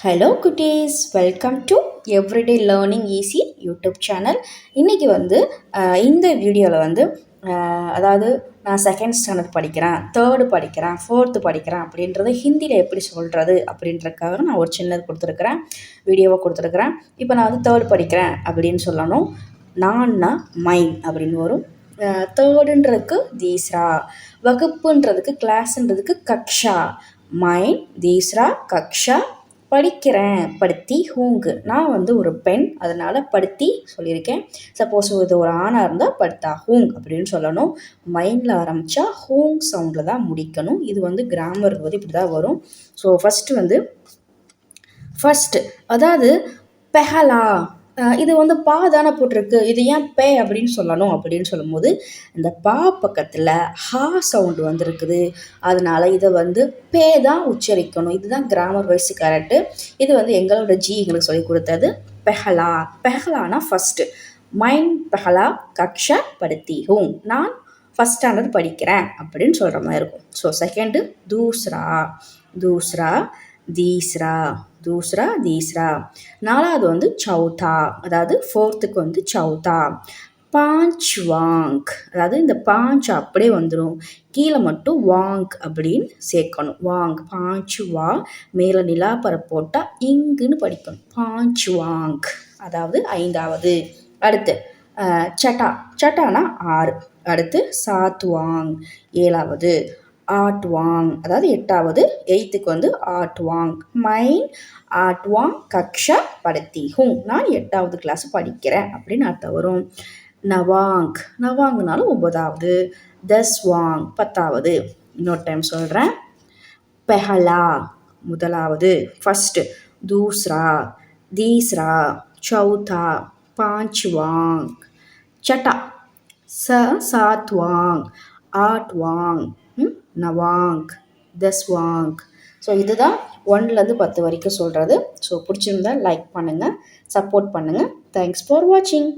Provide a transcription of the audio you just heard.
Hello குட்டீஸ், welcome to everyday learning easy YouTube channel. இன்றைக்கி இந்த வீடியோவில் அதாவது நான் செகண்ட் ஸ்டாண்டர்ட் படிக்கிறேன், தேர்டு படிக்கிறேன், ஃபோர்த்து படிக்கிறேன் அப்படின்றத ஹிந்தியில் எப்படி சொல்கிறது அப்படின்றதுக்காக நான் ஒரு சின்னது கொடுத்துருக்குறேன், வீடியோவை கொடுத்துருக்குறேன். இப்போ நான் தேர்டு படிக்கிறேன் அப்படின்னு சொல்லணும். நான்னா மைன் அப்படின்னு வரும். தேர்டுன்றதுக்கு தீஸ்ரா, வகுப்புன்றதுக்கு கிளாஸுன்றதுக்கு கக்ஷா. மைன் தீஸ்ரா கக்ஷா. படிக்கிறேன் படுத்தி ஹூங்கு. நான் ஒரு பெண், அதனால் படுத்தி சொல்லியிருக்கேன். சப்போஸ் இது ஒரு ஆணாக இருந்தால் படுத்தா ஹூங் அப்படின்னு சொல்லணும். மைண்டில் ஆரம்பித்தா ஹூங் சவுண்டில் தான் முடிக்கணும். இது கிராமர் இப்படி தான் வரும். ஸோ ஃபஸ்ட்டு அதாவது பெஹலா, இது பா தானே போட்டிருக்கு, இது ஏன் பே அப்படின்னு சொல்லணும் அப்படின்னு சொல்லும்போது இந்த பா பக்கத்தில் ஹா சவுண்டு வந்திருக்குது. அதனால் இதை பே தான் உச்சரிக்கணும். இதுதான் கிராமர் வைஸ் கரெக்டு. இது எங்களோட எங்களுக்கு சொல்லி கொடுத்தது. பெஹலா, பெஹலானா ஃபஸ்ட்டு. மைன் பெஹலா கக்ஷா படுத்தி ஹூம், நான் ஃபஸ்ட் ஸ்டாண்டர்ட் படிக்கிறேன் அப்படின்னு சொல்கிற மாதிரி இருக்கும். ஸோ செகண்டு தூஸ்ரா, தூஸ்ரா தீஸ்ரா, தூஸ்ரா தீஸ்ரா. நாலாவது சௌதா, அதாவது ஃபோர்த்துக்கு சௌதா. பாஞ்ச் வாங்க், அதாவது இந்த பாஞ்ச் அப்படியே வந்துடும், கீழே மட்டும் வாங்க் அப்படின்னு சேர்க்கணும். வாங்க், பாஞ்சு வா, மேலே நிலாப்பரை போட்டால் இங்குன்னு படிக்கணும். பாஞ்ச் வாங்க், அதாவது ஐந்தாவது. அடுத்து சட்டா, சட்டானா 6. அடுத்து சாத்வாங், 7வது. ஆட்வாங், அதாவது 8வது. 8க்கு ஆட்வாங். மைன் ஆட்வாங் கக்ஷா படுத்தி ஹூங், நான் 8வது கிளாஸ் படிக்கிறேன் அப்படின்னு அர்த்தம் வரும். நவாங், நவாங்னாலும் 9வது. தஸ்வாங் 10வது. இன்னொரு டைம் சொல்கிறேன். பெஹலா முதலாவது, ஃபஸ்ட்டு. தூஸ்ரா, தீஸ்ரா, சௌதா, பாஞ்ச்வாங். சட்டா, சாத்வாங், ஆட்வாங், நவாங், தஸ்வாங். ஸோ இதுதான் 1லேருந்து 10 வரைக்கும் சொல்கிறது. ஸோ பிடிச்சிருந்தா லைக் பண்ணுங்கள், சப்போர்ட் பண்ணுங்கள். தேங்க்ஸ் ஃபார் வாட்சிங்.